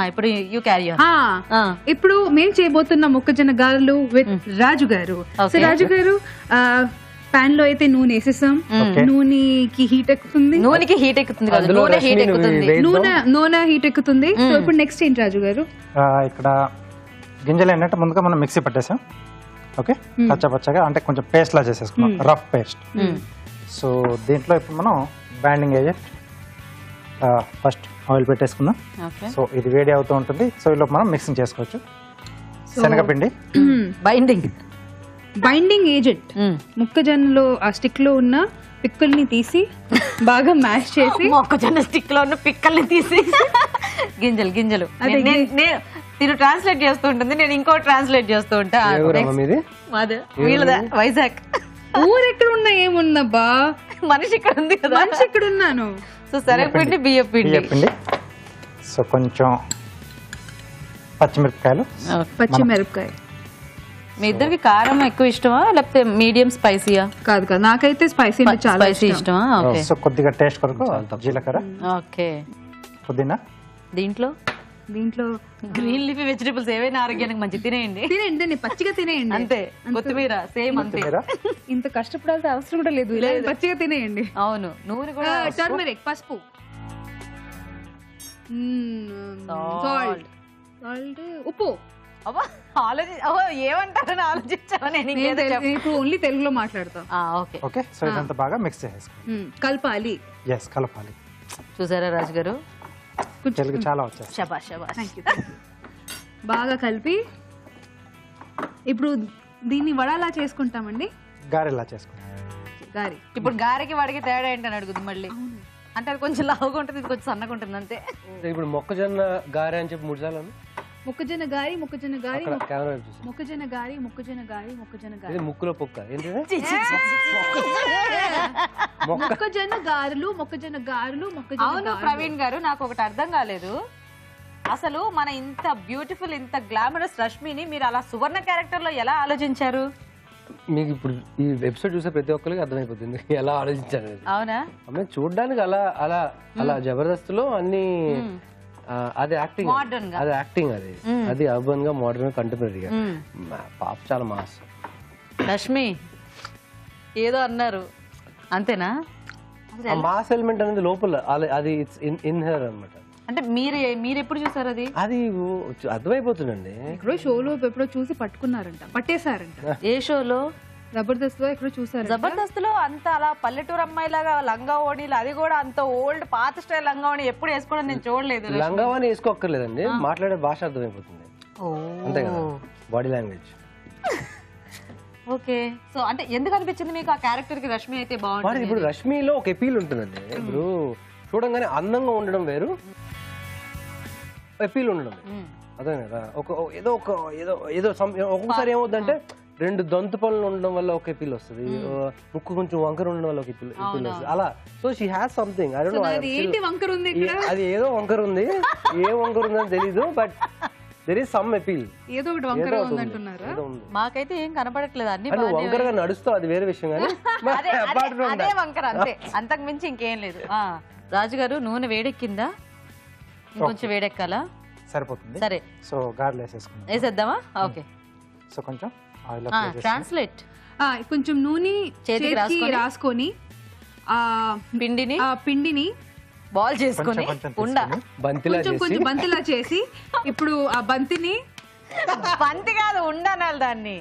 ఇప్పుడు you carry ఇప్పుడు మేము చేయబోతున్న మొక్కజొన్న గారెలు విత్ రాజు గారు. సో రాజు గారు పాన్ లో అయితే నూనె వేసేసాం. నూనెకి హీట్ ఎక్కుతుంది. నూనెకి హీట్ ఎక్కుతుంది కదా, నూనె హీట్ ఎక్కుతుంది. సో ఇప్పుడు నెక్స్ట్ ఏంటి రాజు గారు? ఇక్కడ గింజలు ఏంటంటే ముందుగా మనం మిక్సీ పట్టేసాం. ఓకే, పచ్చగా అంటే కొంచెం పేస్ట్ లా చేసేసుకున్నాం, రఫ్ పేస్ట్. సో దీంట్లో ఇప్పుడు మనం బైండింగ్ ఏజెంట్ ఫస్ట్ ఆయిల్ పెట్టేసుకుందాం. సో ఇది వేడి అవుతూ ఉంటుంది. సో ఇలా మనం మిక్సింగ్ చేసుకోవచ్చు. శనగపిండి బైండింగ్ ఏజెంట్ మొక్కజొన్నలో ఆ స్టిక్ లో ఉన్న పిక్కల్ని తీసి బాగా మ్యాష్ చేసి మొక్కజొన్న స్టిక్ లో ఉన్న పిక్కల్ని తీసి గింజలు నేను ట్రాన్స్లేట్ చేస్తూ ఉంటుంది, నేను ఇంకో ట్రాన్స్లేట్ చేస్తూ ఉంటా. వీళ్ళదా వైజాగ్. ఊరు ఎక్కడ ఉన్నా ఏమున్నా బా, మనిషి ఇక్కడ ఉంది కదా, మనిషి ఇక్కడ ఉన్నాను. సో శనగపిండి బియ్యపిండి. సో కొంచెం పచ్చిమిరపకాయ. మీ ఇద్దరికి కారం ఎక్కువ ఇష్టమా లేకపోతే మీడియం స్పైసీయా? కాదు నాకైతే స్పైసీ చాలా స్పైసీ ఇష్టమా? ఓకే. సో కొద్దిగా టేస్ట్ కొరకు జీలకర్ర. ఓకే. పుదీనా. దీంట్లో గ్రీన్ లీఫీ వెజిటబుల్స్ ఏవైనా ఆరోగ్యానికి మంచి తినేయండి, పచ్చిగా తినేయండి. అంతే. కొత్తిమీర సేమ్ అంతే. ఇంత కష్టపడాల్సిన అవసరం కూడా లేదు, పచ్చిగా తినేయండి. అవును. నూనె కూడా, టర్మరిక్, పసుపు, సాల్ట్, ఉప్పు. ఏమంటారని ఆలోచించావా? నేను ఇప్పుడు ఓన్లీ తెలుగులో మాట్లాడతాం. ఓకే. సో ఇదంతా బాగా మిక్స్ చేసేసుకోవాలి, కలపాలి. చూసారా రాజు గారు, తెలుగు చాలా వచ్చేది. శబాష్. బాగా కలిపి ఇప్పుడు దీన్ని వడలా చేసుకుంటామండి, గారెలా చేసుకుంటాం. గారి. ఇప్పుడు గారెకి వాడికి తేడా ఏంటని అడుగుతుంది మళ్ళీ. అంటే అది కొంచెం లావుగా ఉంటుంది, ఇది కొంచెం సన్నగా ఉంటుంది అంతే. ఇప్పుడు మొక్కజొన్న గారె అని చెప్పి 3 సార్లు మొక్కజొన్న గారి ముక్కులో పొక్క మొక్కజొన్న గారెలు. అవును ప్రవీణ్ గారు, నాకు ఒకటి అర్థం కాలేదు. అసలు మన ఇంత బ్యూటిఫుల్, ఇంత గ్లామరస్ రష్మిని మీరు అలా సువర్ణ క్యారెక్టర్ లో ఎలా ఆలోచించారు? మీకు ఇప్పుడు ఈ ఎపిసోడ్ చూసే ప్రతి ఒక్కరికి అర్థమైపోతుంది ఎలా ఆలోచించారు. అవునా? చూడడానికి అలా జబర్దస్త్లో అన్ని అది యాక్టింగ్, అది అర్బన్ గా, మోడర్న్ గా, కంటెంపరీగా. పాప చాలా మాస్. రష్మి ఏదో అన్నారు అంతేనా? మాస్ ఎలిమెంట్ అనేది లోపల, అది ఇట్స్ ఇన్ హెర్ అన్నమాట. అంటే మీరు ఎప్పుడు చూసారు అది? అది అర్థమైపోతుందండి. ఎక్కడో షోలో ఎప్పుడో చూసి పట్టేశారంట. ఏ షోలో? జబర్దస్త్ లో ఎక్కడో చూసారు. జబర్దస్త్ లో అంత అలా పల్లెటూరు అమ్మాయి లాగా లంగా ఓణీలు, అది కూడా అంత ఓల్డ్ పాత స్టైల్ లంగా ఓణి ఎప్పుడు వేసుకోవడం నేను చూడలేదు. లంగా ఓణి వేసుకోక్కర్లేదండి, మాట్లాడే భాష అర్థమైపోతుంది అంతే కదా, బాడీ లాంగ్వేజ్. ఓకే. సో అంటే ఎందుకు అనిపించింది మీకు ఆ క్యారెక్టర్ కి రష్మి అయితే బాగుంటుంది? ఇప్పుడు రష్మిలో ఒక ఎపీల్ ఉంటుందండి. ఇప్పుడు చూడంగానే అందంగా ఉండడం వేరు, ఎపీల్ ఉండడం అదే కదా. ఒక్కొక్కసారి ఏమవుతుందంటే 2 దంతు పనులు ఉండడం వల్ల ఒక ఎపీల్ వస్తుంది, ముక్కు కొంచెం వంకర ఉండడం వల్ల ఒక ఎపీల్ వస్తుంది, అలా. So she has something, I don't know అది ఏదో వంకర ఉంది, ఏ వంకర ఉందని తెలీదు, but there is some appeal. ఏదో ఒకటి వంకర ఉంది అంటున్నారా? మాకైతే ఏం కనపడట్లేదు, అన్ని వంకరగా నడుస్తావు, అది వేరే విషయం. కానీ అదే వంకర అంతే, అంతకు మించి ఇంకేం లేదు. రాజుగారు, నూనె వేడెక్కిందా? ఇంకొంచెం వేడెక్కాలా? సరిపోతుంది. సరే. సో గారెలు వేసేద్దామా? ఓకే. సో కొంచెం ట్రాన్స్లేట్. కొంచెం నూనె చేతికి రాసుకొని పిండిని బాల్ చేసుకొని కొంచెం బంతిలా చేసి, ఇప్పుడు ఆ బంతిని, బంతి కాదు ఉండాలి, దాన్ని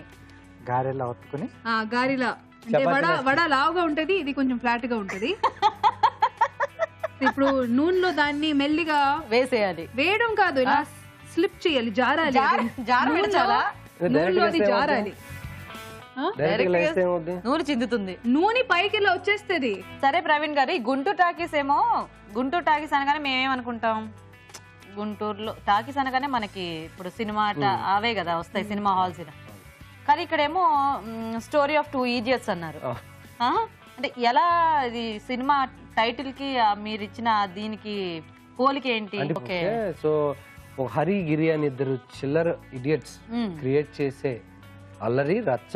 గారెలా ఒత్తుకొని, గారెలా అంటే వడ లావుగా ఉంటది, ఇది కొంచెం ఫ్లాట్ గా ఉంటది. ఇప్పుడు నూనెలో దాన్ని మెల్లిగా వేసేయాలి. వేయడం కాదు, ఇలా స్లిప్ చేయాలి, జారాలి. నూనె చిందుతుంది, నూనె పైకి ఇలా వచ్చేస్తుంది. సరే ప్రవీణ్ గారు, గుంటూరు టాకీస్ ఏమో, గుంటూరు టాకీస్ అనగానే మేమేమనుకుంటాం, గుంటూరులో టాకీస్ అనగానే మనకి ఇప్పుడు సినిమా అవే కదా వస్తాయి, సినిమా హాల్స్. కానీ ఇక్కడేమో స్టోరీ ఆఫ్ 2 ఈడియట్స్ అన్నారు. అంటే ఎలా ఇది సినిమా టైటిల్ కి మీరు ఇచ్చిన దీనికి పోలిక ఏంటి? సో ఒక హరి గిరి అని 2 చిల్లర ఇడియట్స్ క్రియేట్ చేసే అల్లరి రచ్చ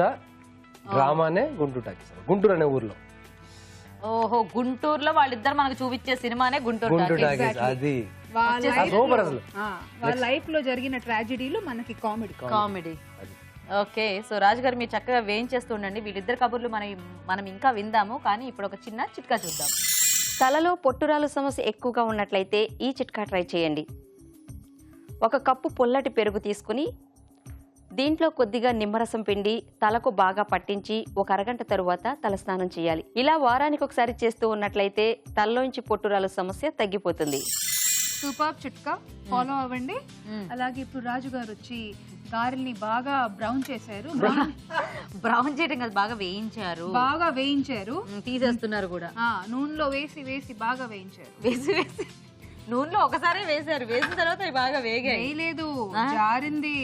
డ్రామానే గుంటూరు టాకీస్, గుంటూరు అనే ఊర్లో. ఓహో, గుంటూరులో వాళ్ళిద్దరు మనకు చూపించే సినిమానే గుంటూరు టాకీస్. అది సూపర్ అసలు. వాళ్ళ లైఫ్ లో జరిగిన ట్రాజెడీలు మనకి కామెడీ. ఓకే, సో రాజు గారు మీరు చక్కగా వేయించేస్తూ ఉండండి. వీళ్ళిద్దరు కబుర్లు మనం ఇంకా విందాము, కానీ ఇప్పుడు ఒక చిన్న చిట్కా చూద్దాం. తలలో పొట్టురాలు సమస్య ఎక్కువగా ఉన్నట్లయితే ఈ చిట్కా ట్రై చేయండి. 1 కప్పు పుల్లటి పెరుగు తీసుకుని దీంట్లో కొద్దిగా నిమ్మరసం పిండి తలకు బాగా పట్టించి 1 అరగంట తరువాత తలస్నానం చేయాలి. ఇలా వారానికి ఒకసారి చేస్తూ ఉన్నట్లయితే తలలోంచి పొట్టురాలు సమస్య తగ్గిపోతుంది. సూపర్ చిట్కా, ఫాలో అవ్వండి. అలాగే ఇప్పుడు రాజు గారు వచ్చి గారెల్ని బాగా బ్రౌన్ చేశారు. బ్రౌన్ చేయడం కాదు, బాగా వేయించారు, తీసేస్తున్నారు కూడా. నూనెలో వేసి బాగా వేయించారు. వేసి నూనెలో ఒకసారి వేసారు, వేసిన తర్వాత అవి బాగా వేగాయి. లేదు, జారింది.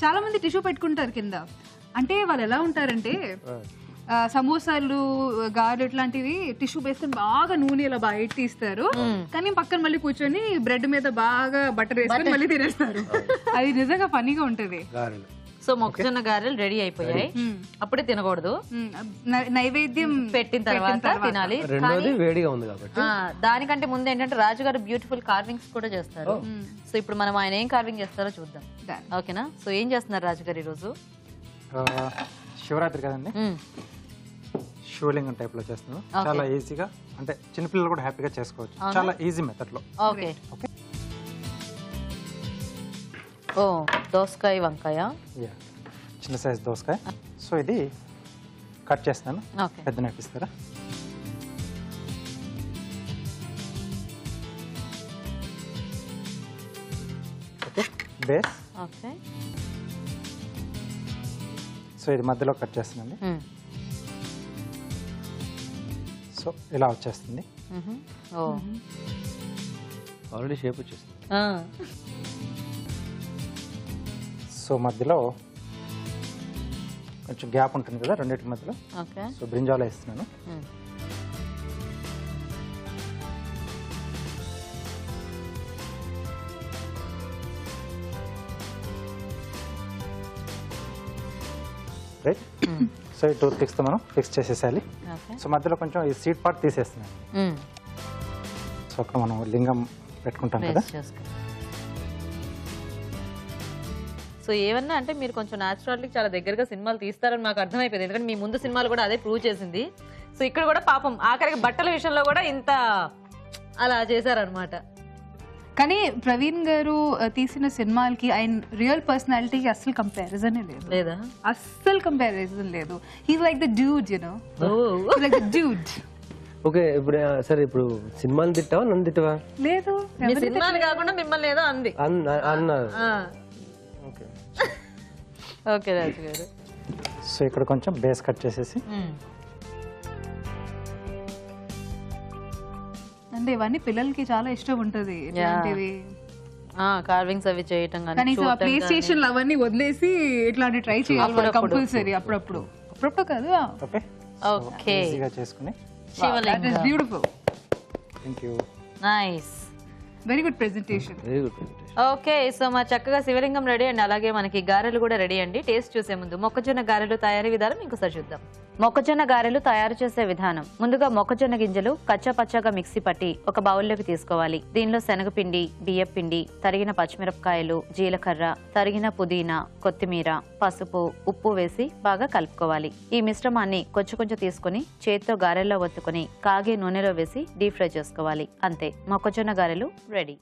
చాలా మంది టిష్యూ పెట్టుకుంటారు కింద. అంటే వాళ్ళు ఎలా ఉంటారంటే సమోసాలు, గారెలు ఇట్లాంటివి టిష్యూ వేసుకొని బాగా నూనె ఇలా బయట తీస్తారు, కానీ పక్కన మళ్ళీ కూర్చొని బ్రెడ్ మీద బాగా బటర్ వేసుకొని మళ్ళీ తినేస్తారు. అది నిజంగా ఫన్నీగా ఉంటది. సో మొక్కజొన్న గారెలు రెడీ అయిపోయాయి, అప్పుడే తినకూడదు, నైవేద్యం పెట్టిన తర్వాత తినాలి. రెండోది వేడిగా ఉంది కాబట్టి. దానికంటే ముందు ఏంటంటే రాజు గారు బ్యూటిఫుల్ కార్వింగ్స్ కూడా చేస్తారు. సో ఇప్పుడు మనం ఆయన ఏం కార్వింగ్ చేస్తారో చూద్దాం, ఓకేనా? సో ఏం చేస్తున్నారు రాజు గారు ఈరోజు? శివరాత్రి కదండి, శివలింగం టైప్ లో చేస్తున్నాం. చాలా ఈజీగా, అంటే చిన్నపిల్లలు కూడా హ్యాపీగా చేసుకోవచ్చు. చాలా ఈజీ మెథడ్ లో. ఓకే. ఓ, దోసకాయ వంకాయ, చిన్న సైజ్ దోసకాయ. సో ఇది కట్ చేస్తాను, పెద్ద నైఫ్ ఇస్తారా? Okay, base. ఓకే, సో ఇది మధ్యలో కట్ చేస్తానండి. సో ఇలా వచ్చేస్తుంది. ఆల్రెడీ షేప్ వచ్చేస్తుంది. సో మధ్యలో కొంచెం గ్యాప్ ఉంటుంది కదా రెండింటి మధ్యలో. సో బ్రింజాల్ వేస్తున్నాను. రైట్. సో ఈ టూత్ పిక్స్తో మనం ఫిక్స్ చేసేసాలి. సో మధ్యలో కొంచెం ఈ సీడ్ పార్ట్ తీసేస్తున్నాను. సో అక్కడ మనం లింగం పెట్టుకుంటాం కదా. సో ఏమన్నా అంటే మీరు కొంచెం న్యాచురాలిటీ చాలా దగ్గరగా సినిమాలు తీస్తారని మాకు అర్థమైపోయింది, ఎందుకంటే మీ ముందు సినిమాలు కూడా అదే ప్రూవ్ చేసింది. సో ఇక్కడ కూడా పాపం ఆఖరికి బట్టల విషయంలో కూడా ఇంత అలా చేశారనమాట. కానీ ప్రవీణ్ గారు తీసిన సినిమాలకి ఆయన రియల్ పర్సనాలిటీకి అస్సలు కంపారిజన్ లేదా? అస్సలు కంపారిజన్ లేదు. He's like the dude, you know, like the dude. Okay, ఇప్పుడు సరే, ఇప్పుడు సినిమాని తిట్టావా నన్ను తిట్టవా? లేదు, మీ సినిమాలు కాకుండా మిమ్మల్ని ఏదో అంది అన్నారు. ఓకే రాజు గారు. సో ఇక్కడ కొంచెం బేస్ కట్ చేసేసి, అంటే ఇవన్నీ పిల్లలకి చాలా ఇష్టం ఉంటది ఇట్లాంటివి, కార్వింగ్స్ అవి చేయటం. కానీ ప్లే స్టేషన్ అవన్నీ వదిలేసి ఇట్లాంటి ట్రై చేయాలి కంపల్సరీ, అప్పుడప్పుడు కాదు. ఓకే, ఓకే, ఈజీగా చేసుకుని. Beautiful, thank you, nice, very good presentation. Very good presentation. Okay, so మా చక్కగా శివలింగం రెడీ అండి, అలాగే మనకి గారెలు కూడా రెడీ అండి. టేస్ట్ చూసే ముందు మొక్కజొన్న గారెలు తయారీ విధానం ఇంకోసారి చూద్దాం. మొక్కజొన్న గారెలు తయారు చేసే విధానం: ముందుగా మొక్కజొన్న గింజలు కచ్చా పచ్చగా మిక్సీ పట్టి ఒక బౌల్లోకి తీసుకోవాలి. దీనిలో శనగపిండి, బియ్యం పిండి, తరిగిన పచ్చిమిరపకాయలు, జీలకర్ర, తరిగిన పుదీనా, కొత్తిమీర, పసుపు, ఉప్పు వేసి బాగా కలుపుకోవాలి. ఈ మిశ్రమాన్ని కొంచెం తీసుకుని చేత్తో గారెల్లో ఒత్తుకుని కాగే నూనెలో వేసి డీప్ ఫ్రై చేసుకోవాలి. అంతే, మొక్కజొన్న గారెలు రెడీ.